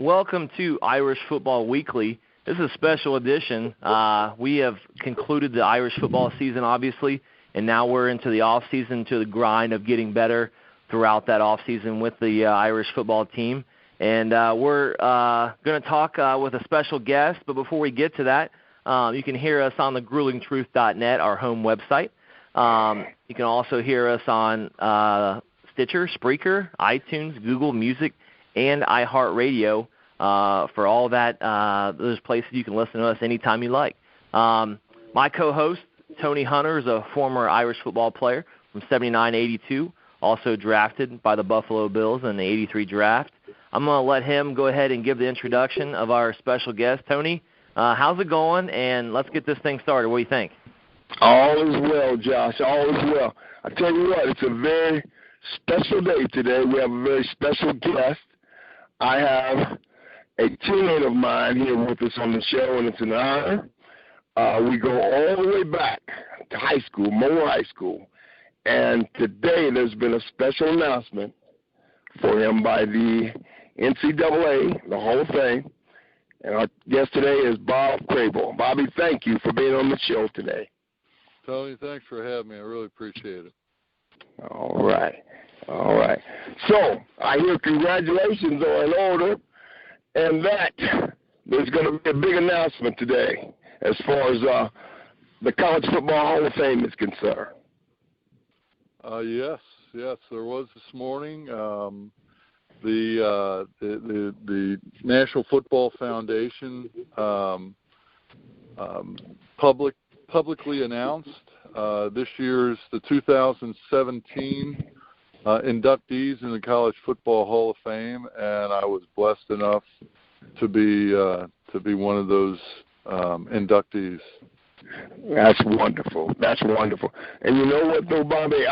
welcome to Irish Football Weekly. This is a special edition. We have concluded the Irish football season, obviously, and now we're into the off-season, to the grind of getting better throughout that off-season with the Irish football team. And we're going to talk with a special guest, but before we get to that, you can hear us on the gruelingtruth.net, our home website. You can also hear us on Stitcher, Spreaker, iTunes, Google Music, and iHeartRadio. For all that, those places you can listen to us anytime you like. My co-host, Tony Hunter, is a former Irish football player from 79-82, also drafted by the Buffalo Bills in the 83 draft. I'm going to let him go ahead and give the introduction of our special guest. Tony, how's it going? And let's get this thing started. What do you think? All is well, Josh. All is well. I tell you what, it's a very special day today. We have a very special guest. I have a teammate of mine here with us on the show, and it's an honor. We go all the way back to high school, Moore High School, and today there's been a special announcement for him by the NCAA, the Hall of Fame, and our guest today is Bob Crable. Bobby, thank you for being on the show today. Tony, thanks for having me. I really appreciate it. All right. So I hear congratulations are in order, and that there's going to be a big announcement today as far as the College Football Hall of Fame is concerned. Yes, there was this morning. The National Football Foundation publicly announced this year's the 2017 inductees in the College Football Hall of Fame, and I was blessed enough to be one of those inductees. That's wonderful. And you know what, though, Bobby?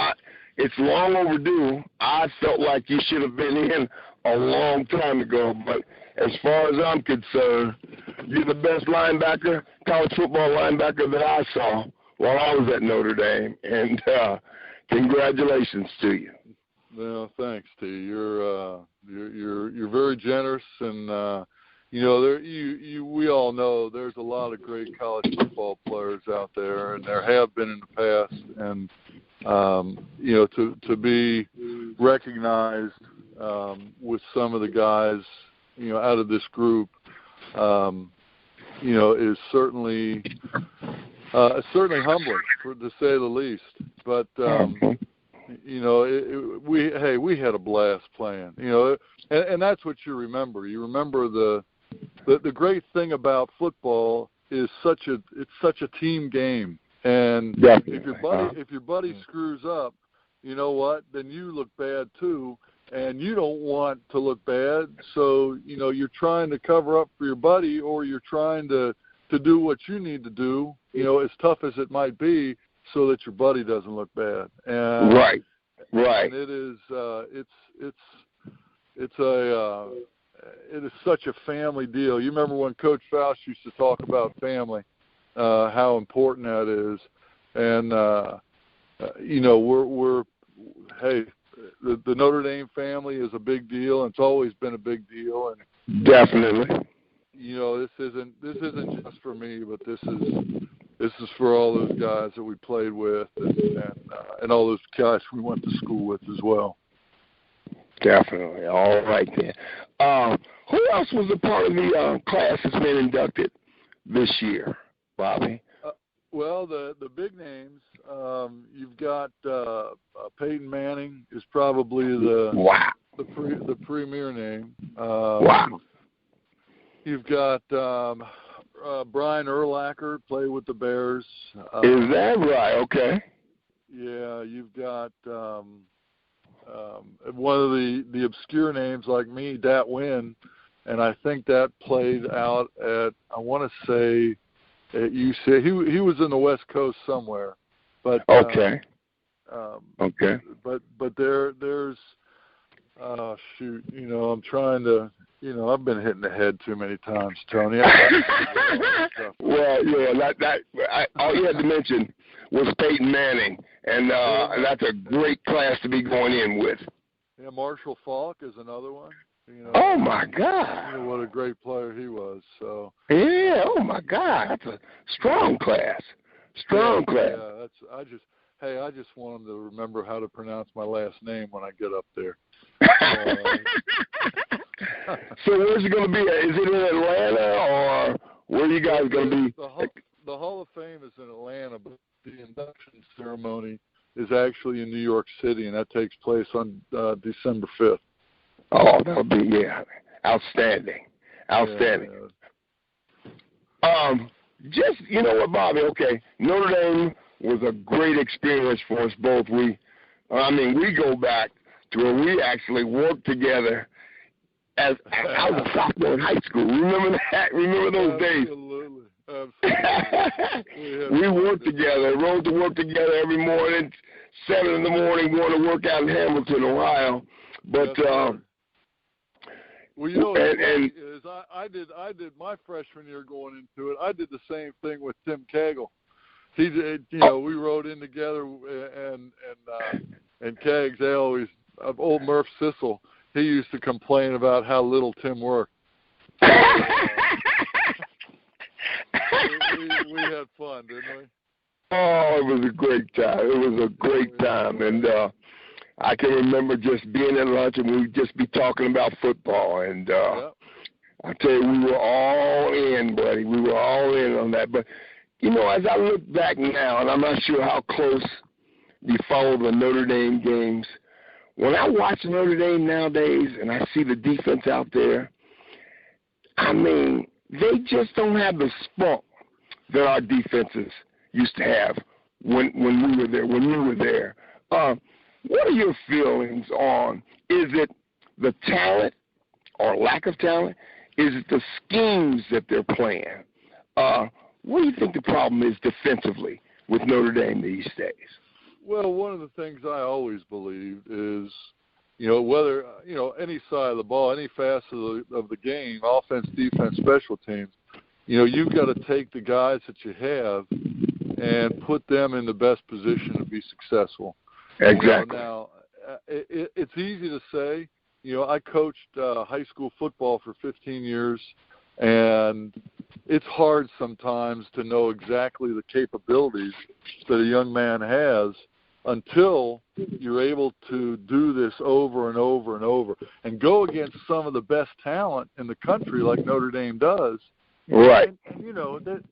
It's long overdue. I felt like you should have been in a long time ago, but as far as I'm concerned, you're the best linebacker, college football linebacker that I saw while I was at Notre Dame, and congratulations to you. Well, thanks, T. You're very generous, and we all know there's a lot of great college football players out there, and there have been in the past, and to be recognized with some of the guys, out of this group, is certainly humbling, to say the least. But we had a blast playing. And that's what you remember. You remember the great thing about football is it's such a team game. And if your buddy screws up, you know what? Then you look bad too, and you don't want to look bad. So you're trying to cover up for your buddy, or you're trying to do what you need to do, as tough as it might be, so that your buddy doesn't look bad. And, right. And it is it is such a family deal. You remember when Coach Faust used to talk about family, how important that is, and the Notre Dame family is a big deal, and it's always been a big deal. And definitely, this isn't just for me, but this is for all those guys that we played with, and all those guys we went to school with as well. Definitely. All right then. Who else was a part of the class that's been inducted this year, Bobby? Well, the big names, you've got Peyton Manning is probably the premier name. Wow. You've got Brian Urlacher, played with the Bears. Is that right? Okay. Yeah, you've got one of the obscure names like me, Dat Wynn, and I think that played out at, I want to say, at UC. He was in the West Coast somewhere, but okay. But there's shoot, I'm trying to, I've been hitting the head too many times, Tony. Well, all you had to mention was Peyton Manning, and that's a great class to be going in with. Yeah, Marshall Falk is another one. Oh my God! You know what a great player he was. So. Yeah. Oh my God! That's a strong class. Strong class. Yeah. I just want him to remember how to pronounce my last name when I get up there. So where's it going to be? Is it in Atlanta, or where are you guys going to be? The Hall of Fame is in Atlanta, but the induction ceremony is actually in New York City, and that takes place on December 5th. Oh, that'll be, outstanding. Outstanding. Yeah. Just, you know what, Bobby, okay, Notre Dame was a great experience for us both. We go back to where we actually worked together as I was a sophomore in high school. Remember that? Remember those days? Absolutely. We worked together, rode to work together every morning, 7 in the morning, going to work out in Hamilton, Ohio. But well, you know, is I did my freshman year going into it. I did the same thing with Tim Cagle. He did, we rode in together, and Cags, they always, old Murph Sissel, he used to complain about how little Tim worked. We had fun, didn't we? Oh, it was a great time. It was a great time. And I can remember just being at lunch and we'd just be talking about football. And I tell you, we were all in, buddy. We were all in on that. But, as I look back now, and I'm not sure how close you follow the Notre Dame games, when I watch Notre Dame nowadays and I see the defense out there, they just don't have the spunk that our defenses used to have when we were there, when you were there. What are your feelings on, is it the talent or lack of talent? Is it the schemes that they're playing? What do you think the problem is defensively with Notre Dame these days? Well, one of the things I always believed is, whether, any side of the ball, any facet of the game, offense, defense, special teams, you've got to take the guys that you have and put them in the best position to be successful. Exactly. Now, it's easy to say. I coached high school football for 15 years, and it's hard sometimes to know exactly the capabilities that a young man has until you're able to do this over and over and over and go against some of the best talent in the country like Notre Dame does. Right. And that,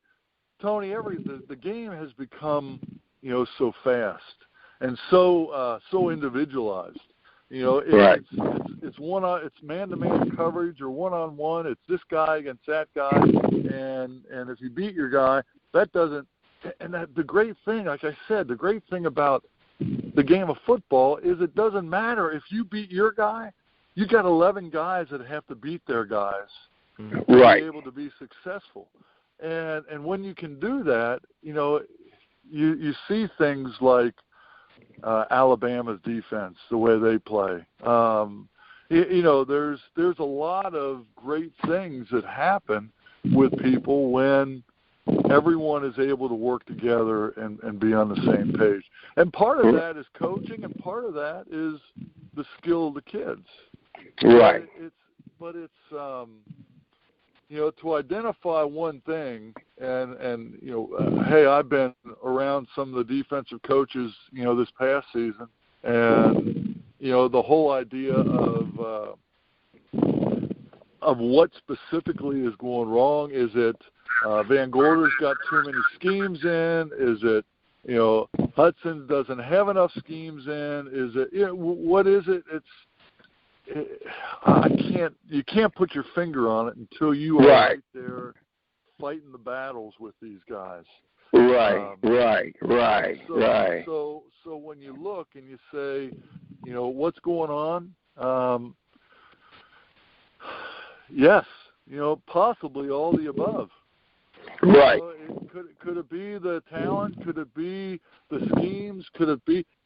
Tony, the game has become, so fast and so individualized. Right. It's man-to-man coverage or one-on-one. It's this guy against that guy, and if you beat your guy, that doesn't. And the great thing, like I said, the great thing about the game of football is it doesn't matter if you beat your guy. You got 11 guys that have to beat their guys to be able to be successful. And when you can do that, you see things like Alabama's defense, the way they play. There's a lot of great things that happen with people when everyone is able to work together and be on the same page. And part of that is coaching, and part of that is the skill of the kids. Right. But it's to identify one thing, and hey, I've been around some of the defensive coaches, this past season, and the whole idea of what specifically is going wrong. Is it Van Gorder's got too many schemes in? Is it Hudson doesn't have enough schemes in? Is it what is it? You can't put your finger on it until you are right there fighting the battles with these guys. Right. So when you look and you say, what's going on? Yes, possibly all the above. Right. Could it be the talent? Could it be the schemes?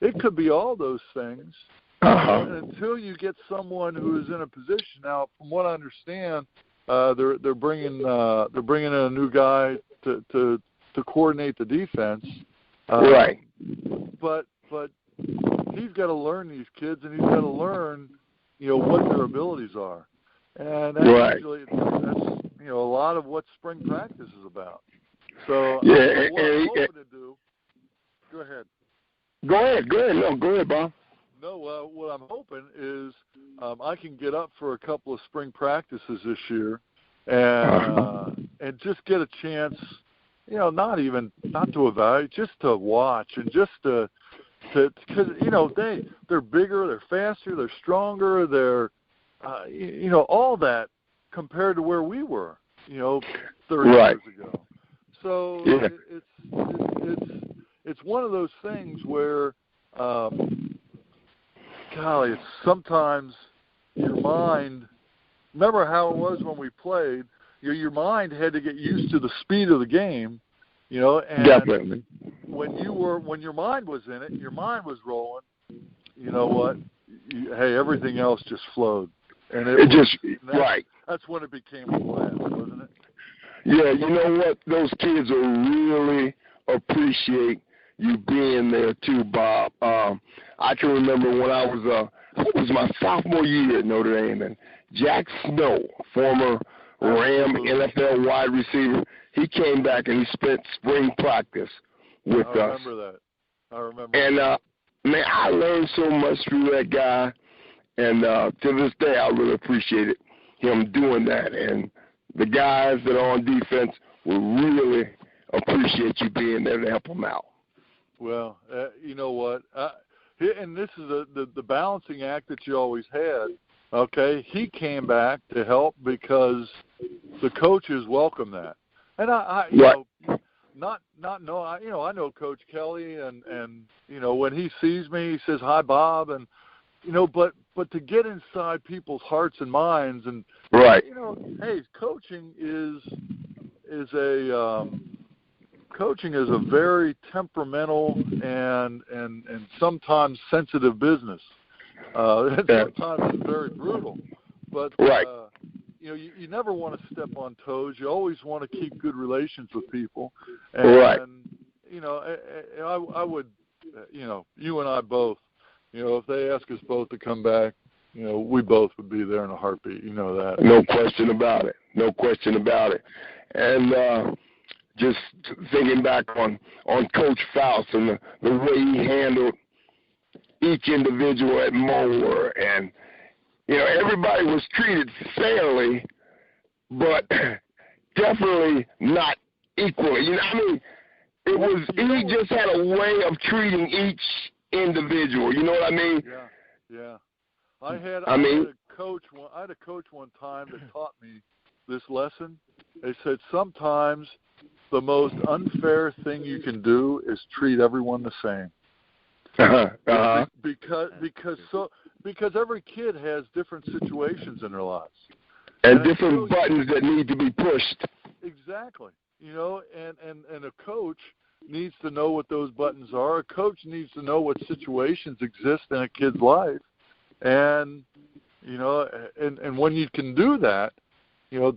It could be all those things. And until you get someone who is in a position now, from what I understand, they're bringing in a new guy to coordinate the defense. Right. But he's got to learn these kids, and he's got to learn, what their abilities are. And that's right. usually, that's, a lot of what spring practice is about. So Yeah, what I'm hoping to do, go ahead. Go ahead. No, go ahead, Bob. No, what I'm hoping is I can get up for a couple of spring practices this year and just get a chance, not to evaluate, just to watch and just to because they're bigger, they're faster, they're stronger, they're all that compared to where we were 30 right. years ago. So yeah. it's one of those things where golly, it's sometimes your mind. Remember how it was when we played? Your mind had to get used to the speed of the game, and definitely. when your mind was in it, your mind was rolling. You know what? Hey, everything else just flowed, and that's when it became a blast, wasn't it? Yeah, you know what? Those kids will really appreciate you being there too, Bob. I can remember when I was my sophomore year at Notre Dame, and Jack Snow, former Ram NFL wide receiver, he came back and he spent spring practice with us. I remember and, that. man, I learned so much through that guy, and to this day I really appreciate him doing that. And the guys that are on defense will really appreciate you being there to help them out. Well, you know what? And this is the balancing act that you always had. Okay, he came back to help because the coaches welcome that, and I know Coach Kelly, and when he sees me, he says hi, Bob, and but to get inside people's hearts and minds, and right, hey, coaching is a very temperamental and sometimes sensitive business. Sometimes it's very brutal, but right. You never want to step on toes. You always want to keep good relations with people, and right. I would, you and I both, if they ask us both to come back, we both would be there in a heartbeat. You know that. No question about it. And just thinking back on Coach Faust and the way he handled each individual at Moeller, and everybody was treated fairly, but definitely not equally. He just had a way of treating each individual. You know what I mean? Yeah. I had a coach one time that taught me this lesson. They said sometimes the most unfair thing you can do is treat everyone the same. Because every kid has different situations in their lives. And different buttons that need to be pushed. Exactly. And a coach needs to know what those buttons are. A coach needs to know what situations exist in a kid's life. And, and when you can do that,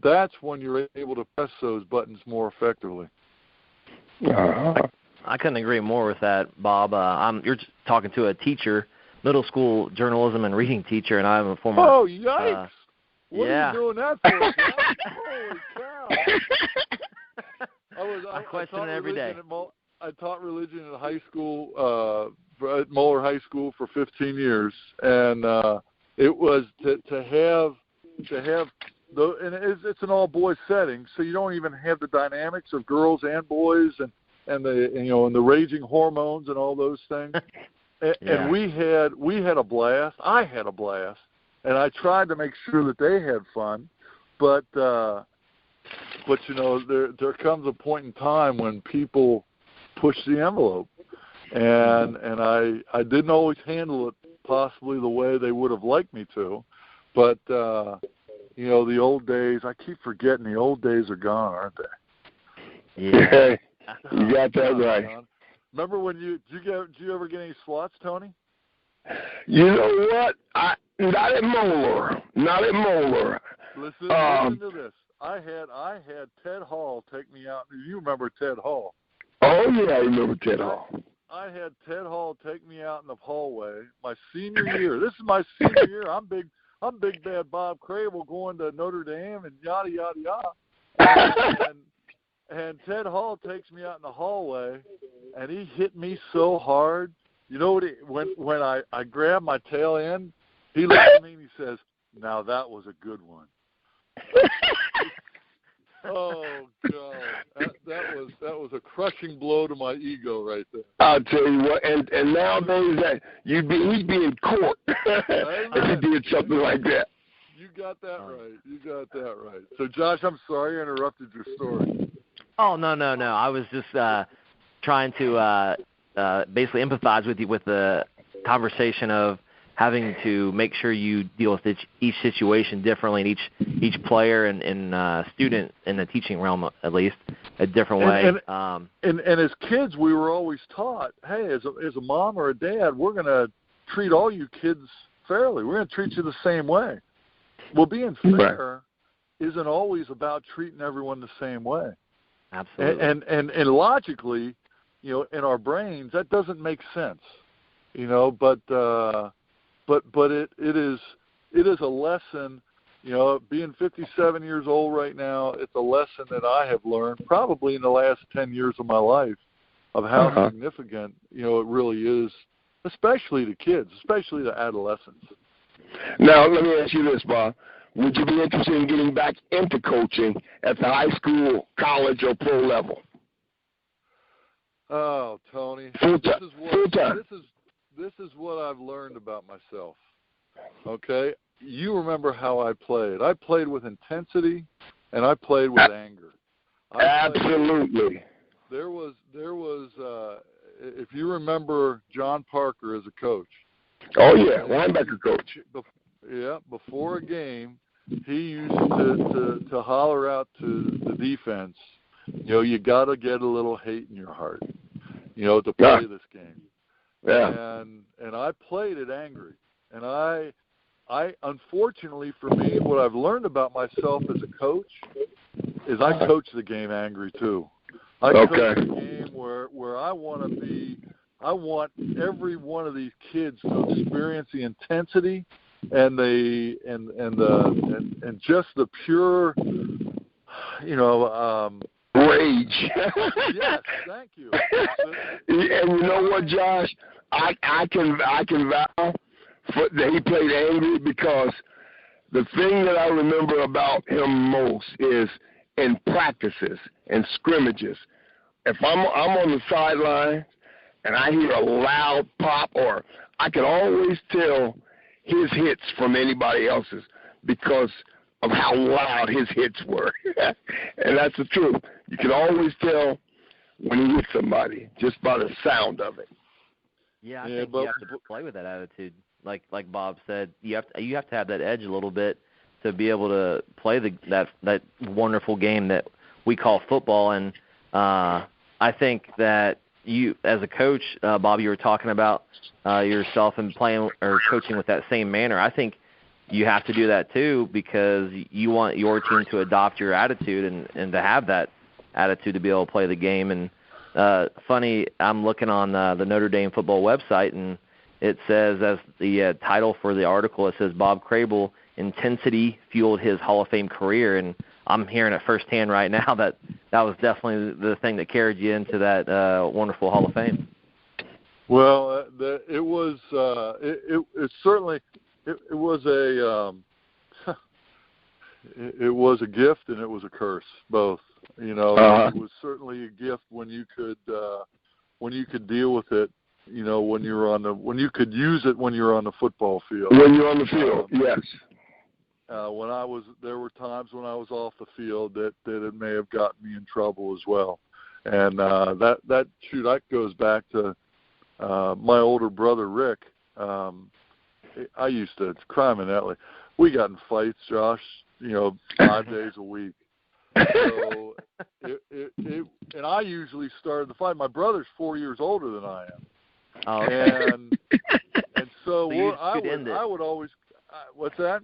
that's when you're able to press those buttons more effectively. I couldn't agree more with that, Bob. You're talking to a teacher, middle school journalism and reading teacher, and I'm a former. Oh, yikes! What are you doing that for? Holy cow! I question it every day. I taught religion at high school, at Moeller High School for 15 years, and it was to have and it's an all boys setting, so you don't even have the dynamics of girls and boys and the and the raging hormones and all those things. And we had a blast. I had a blast, and I tried to make sure that they had fun. But there comes a point in time when people push the envelope, and I didn't always handle it possibly the way they would have liked me to, but the old days, I keep forgetting the old days are gone, aren't they? Yeah. You got that right. John. Remember when did you ever get any slots, Tony? You know what? Not at Moeller. Listen to this. I had Ted Hall take me out. You remember Ted Hall? Oh yeah, I remember Ted Hall. I had Ted Hall take me out in the hallway my senior year. This is my senior year. I'm I'm big bad Bob Crable going to Notre Dame and yada yada yada. And Ted Hall takes me out in the hallway, and he hit me so hard. You know what? When I grabbed my tail end, he looked at me and he says, "Now that was a good one." Oh God, that was a crushing blow to my ego right there. I'll tell you what, and nowadays that he'd be in court if he did something like that. You got that right. You got that right. So Josh, I'm sorry I interrupted your story. Oh no. I was just trying to basically empathize with you with the conversation of having to make sure you deal with each situation differently, and each player and student in the teaching realm, at least, a different way. And as kids, we were always taught, hey, as a mom or a dad, we're going to treat all you kids fairly. We're going to treat you the same way. Well, being fair isn't always about treating everyone the same way. Absolutely. And logically, in our brains, that doesn't make sense. But it is a lesson. Being 57 years old right now, it's a lesson that I have learned probably in the last 10 years of my life of how significant it really is, especially to kids, especially to adolescents. Now, let me ask you this, Bob. Would you be interested in getting back into coaching at the high school, college, or pro level? Oh, Tony, this is what I've learned about myself. Okay, you remember how I played? I played with intensity, and I played with anger. Absolutely. There was. If you remember John Parker as a coach. Oh yeah, linebacker coach. Yeah, before a game, he used to holler out to the defense, you got to get a little hate in your heart, to play this game. Yeah. And I played it angry. And I unfortunately for me, what I've learned about myself as a coach is I coach the game angry too. I coach the game where I want every one of these kids to experience the intensity and just the pure, rage. Yes, thank you. And you know what, Josh? I can vow that he played angry because the thing that I remember about him most is in practices and scrimmages. If I'm on the sideline and I hear a loud pop, or I can always tell his hits from anybody else's because of how loud his hits were. And that's the truth. You can always tell when he hits somebody just by the sound of it. Yeah, I think you have to play with that attitude. Like Bob said, you have to have that edge a little bit to be able to play that wonderful game that we call football. And I think that you, as a coach, Bob, you were talking about yourself and playing or coaching with that same manner. I think you have to do that too because you want your team to adopt your attitude and to have that attitude to be able to play the game. And funny, I'm looking on the Notre Dame football website, and it says, as the title for the article, it says Bob Crable, intensity fueled his Hall of Fame career. And I'm hearing it firsthand right now that was definitely the thing that carried you into that wonderful Hall of Fame. Well, it was a gift and it was a curse, both. It was certainly a gift when you could deal with it. When you could use it when you're on the football field. When you're on the field, yes. There were times when I was off the field that it may have gotten me in trouble as well, and that goes back to my older brother Rick. I used to criminally. We got in fights, Josh. 5 days a week. So and I usually started the fight. My brother's 4 years older than I am. Oh, okay. And so I would always. What's that?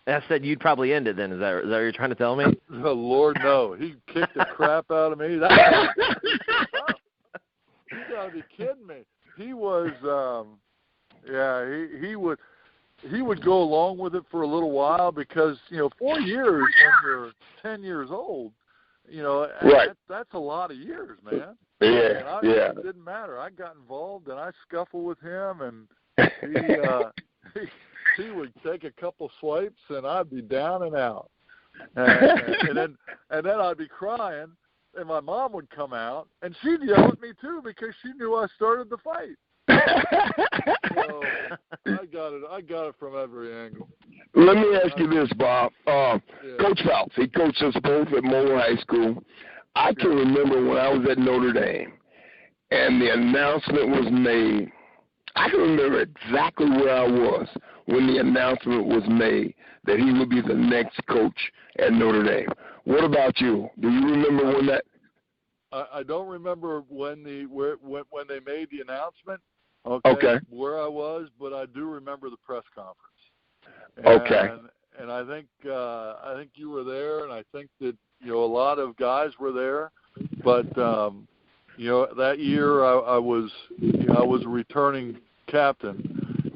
I said you'd probably end it then. Is that what you're trying to tell me? Oh, Lord, no. He kicked the crap out of me. You gotta be kidding me. He was, he would. he would go along with it for a little while because, 4 years when you're 10 years old, right. that's a lot of years, man. Yeah, It didn't matter. I got involved and I scuffled with him, and he would take a couple swipes and I'd be down and out, and then I'd be crying, and my mom would come out and she'd yell at me too because she knew I started the fight. So I got it from every angle. Let me ask you this, Bob. Coach Phelps, he coached us both at Moeller High School. I can remember when I was at Notre Dame and the announcement was made. I can remember exactly where I was when the announcement was made that he would be the next coach at Notre Dame. What about you? Do you remember when that? I don't remember when they made the announcement. Okay. Where I was, but I do remember the press conference. Okay. And I think you were there, and I think that a lot of guys were there, but that year I was a returning captain,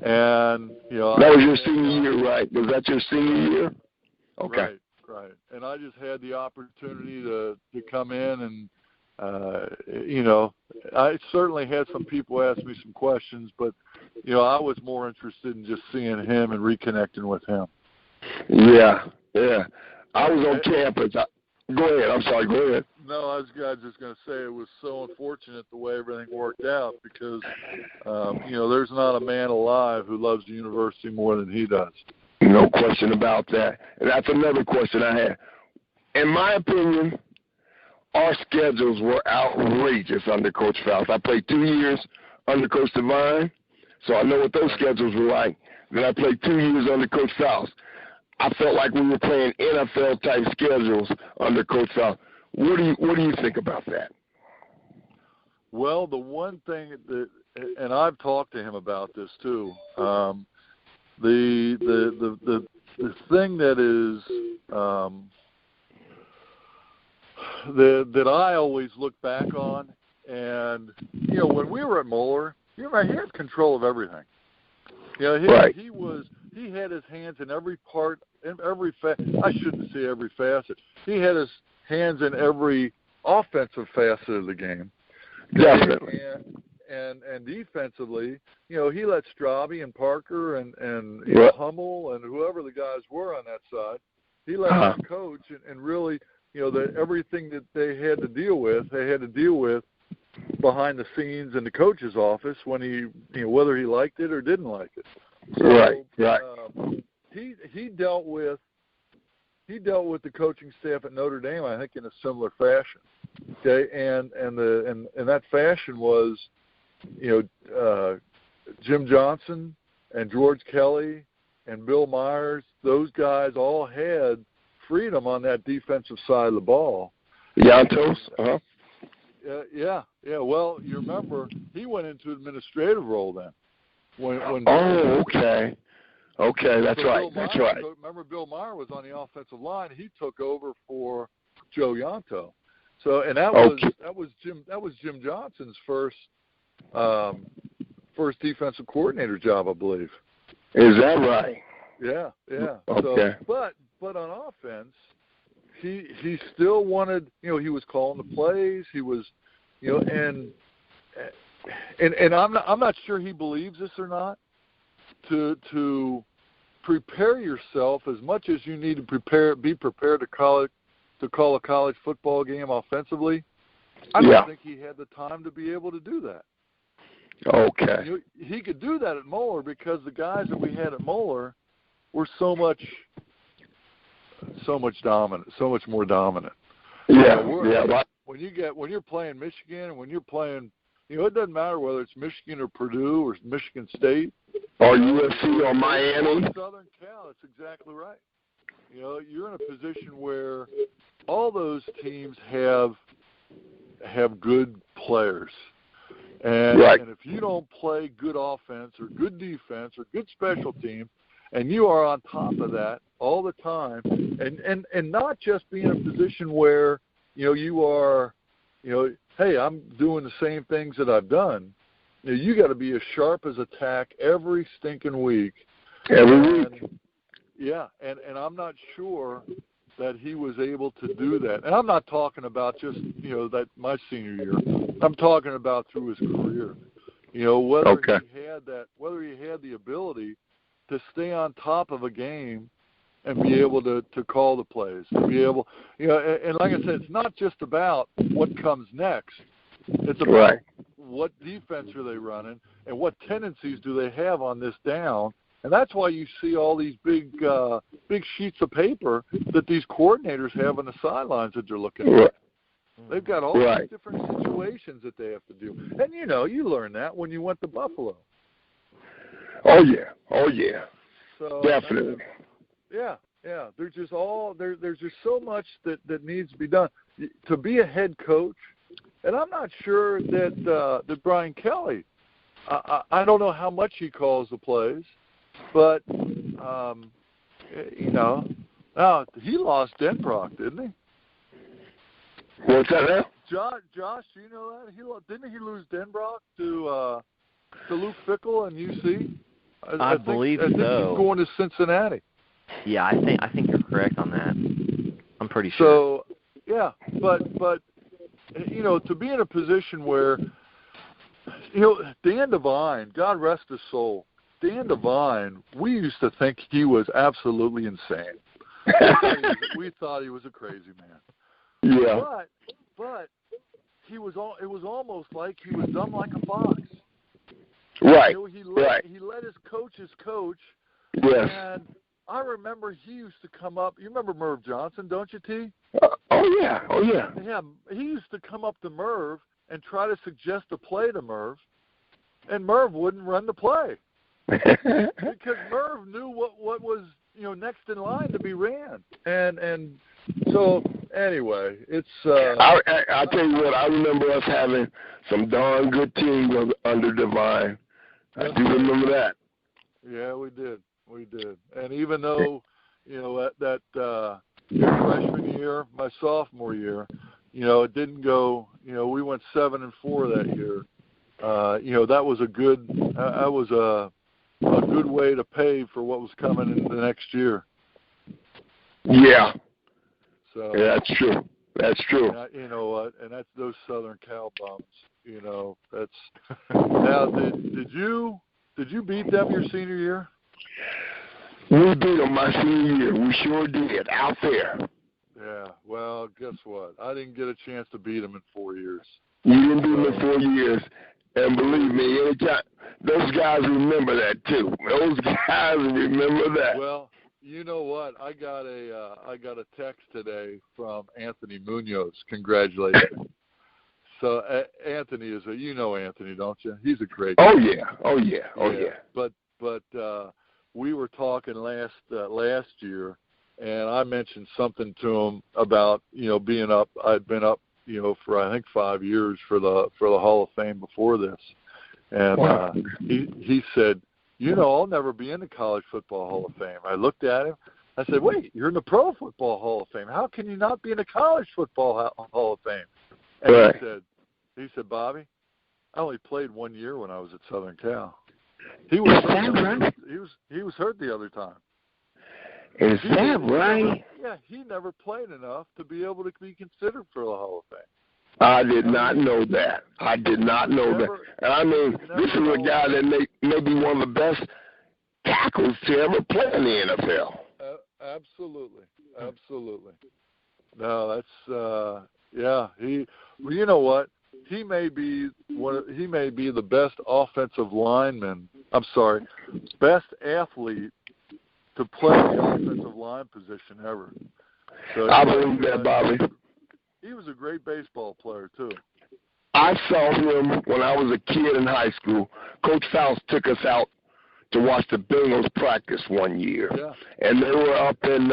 and that was your senior year, right? Was that your senior year? Okay. Right. And I just had the opportunity to come in and. I certainly had some people ask me some questions, but, I was more interested in just seeing him and reconnecting with him. Yeah. I was on campus. Go ahead. I'm sorry. Go ahead. No, I was just going to say it was so unfortunate the way everything worked out because, there's not a man alive who loves the university more than he does. No question about that. And that's another question I had. In my opinion, our schedules were outrageous under Coach Phelps. I played 2 years under Coach Devine, so I know what those schedules were like. Then I played 2 years under Coach Phelps. I felt like we were playing NFL-type schedules under Coach Phelps. What do you think about that? Well, the one thing that, and I've talked to him about this too, the thing that is that I always look back on, and when we were at Moeller, he had control of everything. Right. He had his hands in every part, in every I shouldn't say every facet. He had his hands in every offensive facet of the game. Definitely. And defensively, he let Straube and Parker and Hummel and whoever the guys were on that side, he let them coach and really. That everything that they had to deal with behind the scenes in the coach's office when he, whether he liked it or didn't like it. So, right. He dealt with the coaching staff at Notre Dame, I think, in a similar fashion. Okay, and that fashion was, Jim Johnson and George Kelly and Bill Myers. Those guys all had freedom on that defensive side of the ball. Yantos? Yeah. Well, you remember he went into administrative role then. Okay. That's right. Remember, Bill Meyer was on the offensive line. He took over for Joe Yanto. So, and that was Jim Johnson's first defensive coordinator job, I believe. Is that right? Yeah. Okay. So, but on offense, he still wanted, he was calling the plays. He was, and I'm not sure he believes this or not. To prepare yourself as much as you need to be prepared to call a college football game offensively. I don't think he had the time to be able to do that. Okay. He could do that at Moeller because the guys that we had at Moeller were so much dominant, so much more dominant. Yeah. When you're playing Michigan and when you're playing, it doesn't matter whether it's Michigan or Purdue or Michigan State or USC or Miami. Southern Cal, that's exactly right. You're in a position where all those teams have good players. And if you don't play good offense or good defense or good special teams, and you are on top of that all the time, and not just be in a position where, you are, hey, I'm doing the same things that I've done. You got to be as sharp as a tack every stinking week Every week. Yeah, and I'm not sure that he was able to do that. And I'm not talking about just, that my senior year. I'm talking about through his career. Whether he had the ability to stay on top of a game and be able to call the plays, to be able, and like I said, it's not just about what comes next. It's about what defense are they running and what tendencies do they have on this down. And that's why you see all these big sheets of paper that these coordinators have on the sidelines that they're looking at. Right. They've got all these different situations that they have to do. And, you learned that when you went to Buffalo. Oh, yeah. So, definitely. Yeah. There's just there's just so much that needs to be done. To be a head coach, and I'm not sure that Brian Kelly, I don't know how much he calls the plays, but, he lost Denbrock, didn't he? What's that now? Josh, do you know that? Didn't he lose Denbrock to Luke Fickell and UC? I believe so. I think he's going to Cincinnati. Yeah, I think you're correct on that. I'm pretty sure. So, yeah, but to be in a position where, Dan Devine, God rest his soul, Dan Devine, we used to think he was absolutely insane. We thought he was a crazy man. Yeah. But it was almost like he was dumb like a fox. Right. He let his coaches coach. Yes. And I remember he used to come up. You remember Merv Johnson, don't you, T? Oh yeah. Yeah, he used to come up to Merv and try to suggest a play to Merv, and Merv wouldn't run the play because Merv knew what was next in line to be ran. And so anyway, it's. I tell you what, I remember us having some darn good teams under Devine. I do remember that. Yeah, we did. And even though, that your freshman year, my sophomore year, it didn't go. We went 7-4 that year. That was a good. That was a good way to pay for what was coming in the next year. Yeah. So yeah, that's true. That's true. You know what? And that's those Southern Cal bums. That's now. Did you beat them your senior year? We beat them my senior year. We sure did out there. Yeah. Well, guess what? I didn't get a chance to beat them in 4 years. You didn't beat them in 4 years, and believe me, anytime those guys remember that too. Those guys remember that. Well, you know what? I got a text today from Anthony Munoz. Congratulations. So Anthony is Anthony, don't you? He's a great guy. Oh yeah. But we were talking last year, and I mentioned something to him about being up. I'd been up for I think 5 years for the Hall of Fame before this, and he said, I'll never be in the College Football Hall of Fame. I looked at him. I said, wait, you're in the Pro Football Hall of Fame. How can you not be in the College Football Hall of Fame? And he said, Bobby, I only played 1 year when I was at Southern Cal. He was hurt the other time. Is that right? He never played enough to be able to be considered for the Hall of Fame. I did not know that. And I mean, this is a guy that may be one of the best tackles to ever play in the NFL. Absolutely. No, that's you know what? He may be the best offensive lineman. Best athlete to play the offensive line position ever. So I believe that, Bobby. He was a great baseball player too. I saw him when I was a kid in high school. Coach Faust took us out to watch the Bengals practice one year, and they were up in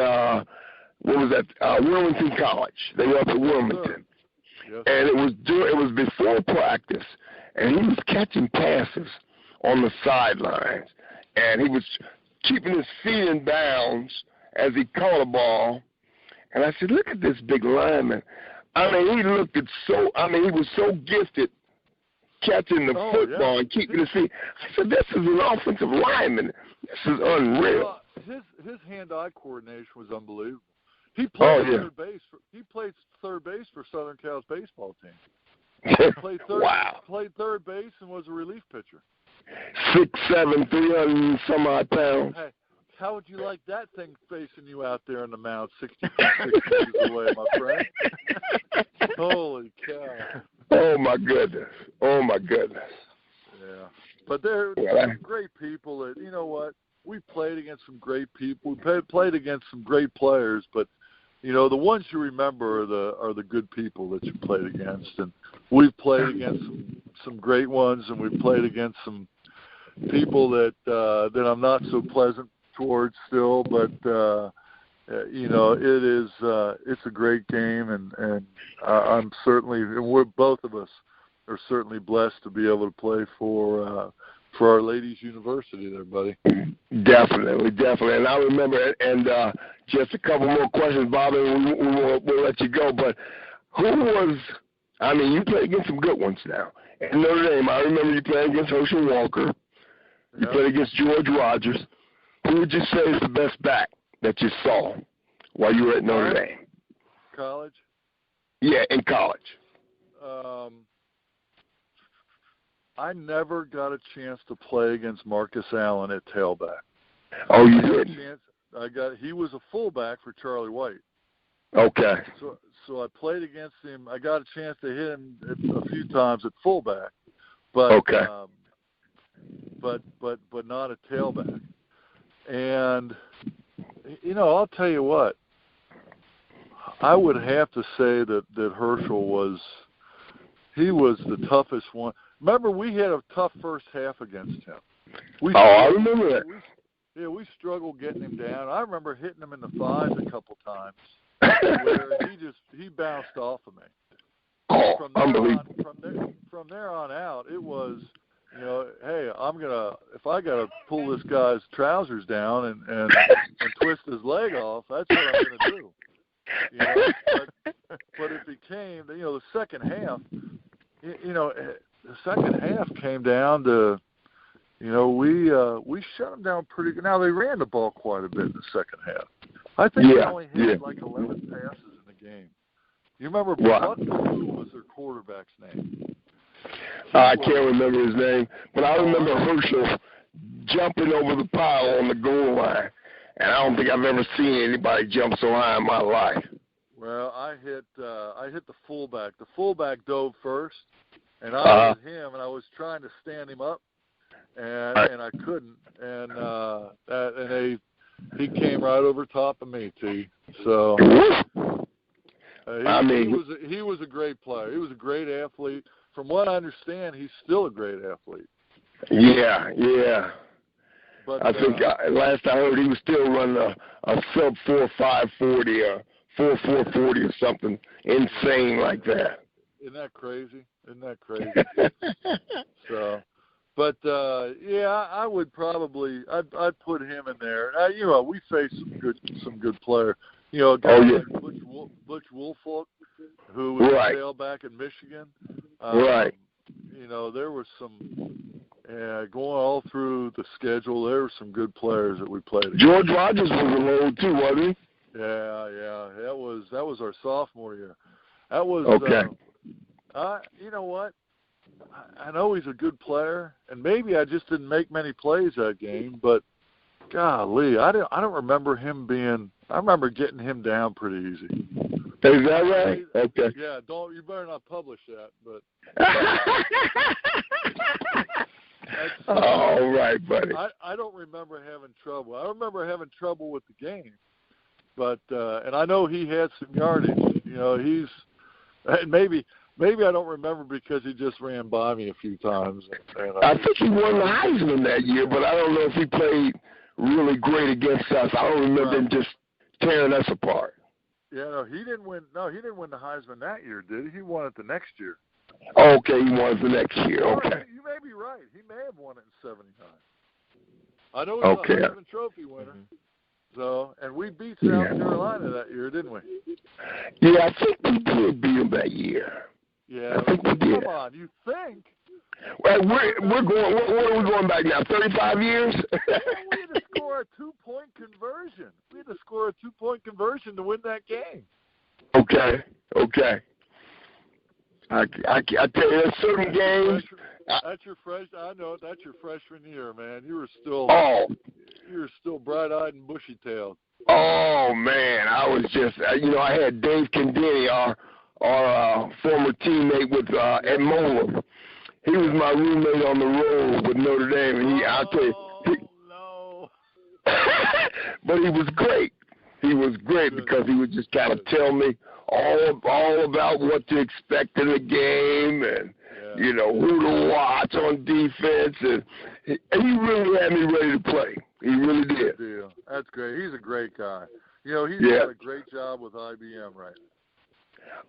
Wilmington College. They were up at Wilmington. Yes. And it was before practice, and he was catching passes on the sidelines, and he was keeping his feet in bounds as he caught a ball. And I said, look at this big lineman. I mean, he was so gifted catching the football and keeping it. See, I said, this is an offensive lineman. This is unreal. His hand-eye coordination was unbelievable. He played third base. He played third base for Southern Cal's baseball team. He played third base and was a relief pitcher. 6'7", 300 and some odd pounds. Hey, how would you like that thing facing you out there in the mound 60 feet away, my friend? Holy cow. Oh, my goodness. Yeah. But they're great people that, you know what, we played against some great people. We played against some great players, but, you know, the ones you remember are the good people that you played against. And we've played against some great ones, and we've played against some people that I'm not so pleasant towards still, but you know, it's a great game, and I'm certainly, and we're both of us are certainly blessed to be able to play for Our Ladies University there, buddy. Definitely. And I remember, and just a couple more questions, Bob, and we'll let you go. But who was? I mean, you played against some good ones now. At Notre Dame, I remember you playing against Herschel Walker. You played against George Rogers. Who would you say is the best back that you saw while you were at Notre Dame? College? Yeah, in college. I never got a chance to play against Marcus Allen at tailback. Oh, you did? He was a fullback for Charlie White. Okay. So I played against him. I got a chance to hit him a few times at fullback, but but not at tailback. And you know, I'll tell you what, I would have to say that Herschel was the toughest one. Remember, we had a tough first half against him. I remember that. We struggled getting him down. I remember hitting him in the thighs a couple times, where he bounced off of me. Oh, unbelievable! From there on out, it was, you know, hey, if I gotta pull this guy's trousers down and twist his leg off, that's what I'm gonna do. You know, but it became, you know, the second half. You know, the second half came down to, you know, we shut them down pretty good. Now, they ran the ball quite a bit in the second half. I think they only had like 11 passes in the game. You remember who was their quarterback's name? I can't remember his name, but I remember Herschel jumping over the pile on the goal line, and I don't think I've ever seen anybody jump so high in my life. Well, I hit the fullback. The fullback dove first, and I was him, and I was trying to stand him up, and I couldn't, and he came right over top of me, T. So he was a great player. He was a great athlete. From what I understand, he's still a great athlete. Yeah. But I think last I heard he was still running a sub 4.540 or 4.440 or something insane like that. Isn't that crazy? So, but I would probably I'd put him in there. You know, we faced some good players. You know, a guy like Butch Woolfolk, who was a tailback in Michigan. You know, there was some going all through the schedule. There were some good players that we played against. George Rogers was a load too, wasn't he? Yeah. That was our sophomore year. That was you know what? I know he's a good player, and maybe I just didn't make many plays that game, but golly, I don't remember him being. I remember getting him down pretty easy. Is that right? Okay. Yeah, you better not publish that, but. All right, buddy. I don't remember having trouble. I remember having trouble with the game, but and I know he had some yardage. You know, maybe I don't remember because he just ran by me a few times. I think he won the Heisman that year, but I don't know if he played really great against us. I don't remember him just tearing us apart. Yeah, no, he didn't win. No, he didn't win the Heisman that year, did he? He won it the next year. Okay, he won it the next year. Okay. You may be right. He may have won it in '79. I know he was a Heisman Trophy winner. So, and we beat South Carolina that year, didn't we? Yeah, I think we did beat him that year. Yeah, I think we did. Come on, you think? Well, we're going. What are we going back now? 35 years? We had to score a 2-point conversion. We had to score a 2-point conversion to win that game. Okay. I tell you, there's certain games. That's your I know that's your freshman year, man. You were still. Oh. You were still bright-eyed and bushy-tailed. Oh man, I was just. I had Dave Condini, our former teammate with at Moeller. He was my roommate on the road with Notre Dame, and I'll tell you. No. But he was great. He was great because he would just kind of tell me all about what to expect in the game and, who to watch on defense. And he really had me ready to play. He really did. Good deal. That's great. He's a great guy. He's got a great job with IBM right now.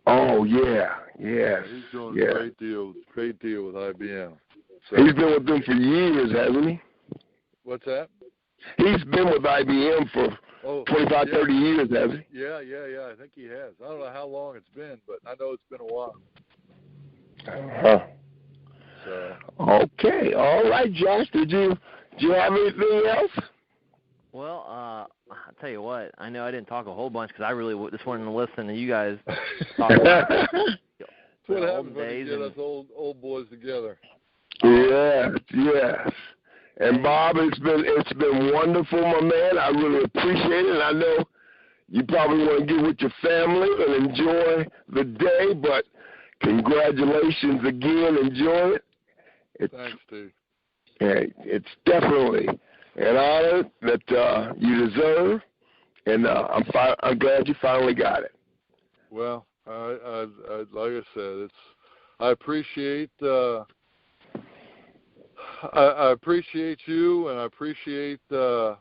Oh, yeah. Yes. He's doing a great deal with IBM. So, he's been with them for years, hasn't he? What's that? He's been with IBM for 25, 30 years, hasn't he? Yeah. I think he has. I don't know how long it's been, but I know it's been a while. Uh-huh. So. Okay. All right, Josh. Did you have anything else? Well, I'll tell you what. I know I didn't talk a whole bunch because I really just wanted to listen to you guys talk about That's what happens when you get us old boys together. Yes. And Bob, it's been wonderful, my man. I really appreciate it. And I know you probably want to get with your family and enjoy the day, but congratulations again. Enjoy it. Thanks, Steve. It's definitely an honor that you deserve, and I'm glad you finally got it. Well, I like I said, I appreciate I appreciate you, and I appreciate the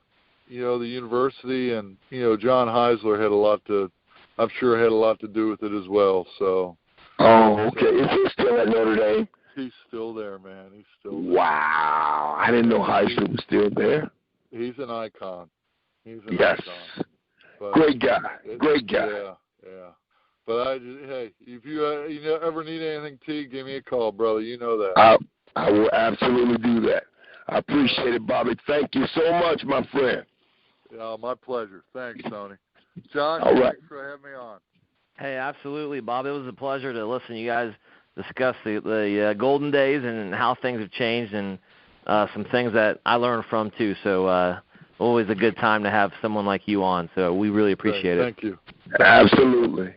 university, and John Heisler I'm sure had a lot to do with it as well. So. Oh, okay. Is he still at Notre Dame? He's still there, man. He's still there. Wow. I didn't know Heisler was still there. He's an icon. Yes. But great guy. Yeah. But hey, if you ever need anything, T, give me a call, brother. You know that. I will absolutely do that. I appreciate it, Bobby. Thank you so much, my friend. Yeah, my pleasure. Thanks, Tony. Josh, all right. Thanks for having me on. Hey, absolutely, Bob. It was a pleasure to listen to you guys discuss the golden days and how things have changed, and some things that I learned from too. So always a good time to have someone like you on. So we really appreciate it. Thank you. Absolutely.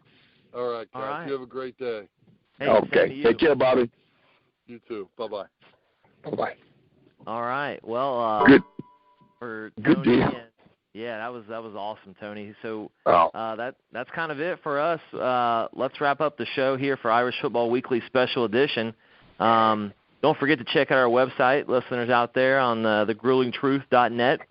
All right, guys. All right. You have a great day. Hey, okay. Take care, Bobby. You too. Bye-bye. Bye-bye. All right. Well, good. For good Tony, deal. Yeah, that was awesome, Tony. So that's kind of it for us. Let's wrap up the show here for Irish Football Weekly Special Edition. Don't forget to check out our website, listeners out there, on thegruelingtruth.net,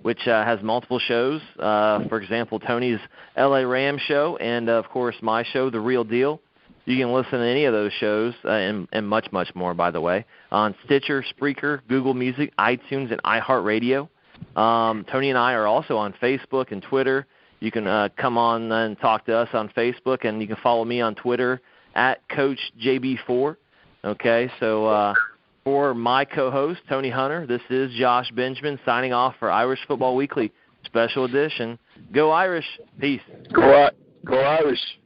which has multiple shows. For example, Tony's LA Rams show and, of course, my show, The Real Deal. You can listen to any of those shows and much, much more, by the way, on Stitcher, Spreaker, Google Music, iTunes, and iHeartRadio. Tony and I are also on Facebook and Twitter. You can come on and talk to us on Facebook, and you can follow me on Twitter at CoachJB4. Okay, so for my co-host, Tony Hunter, this is Josh Benjamin signing off for Irish Football Weekly Special Edition. Go Irish. Peace. Go Irish.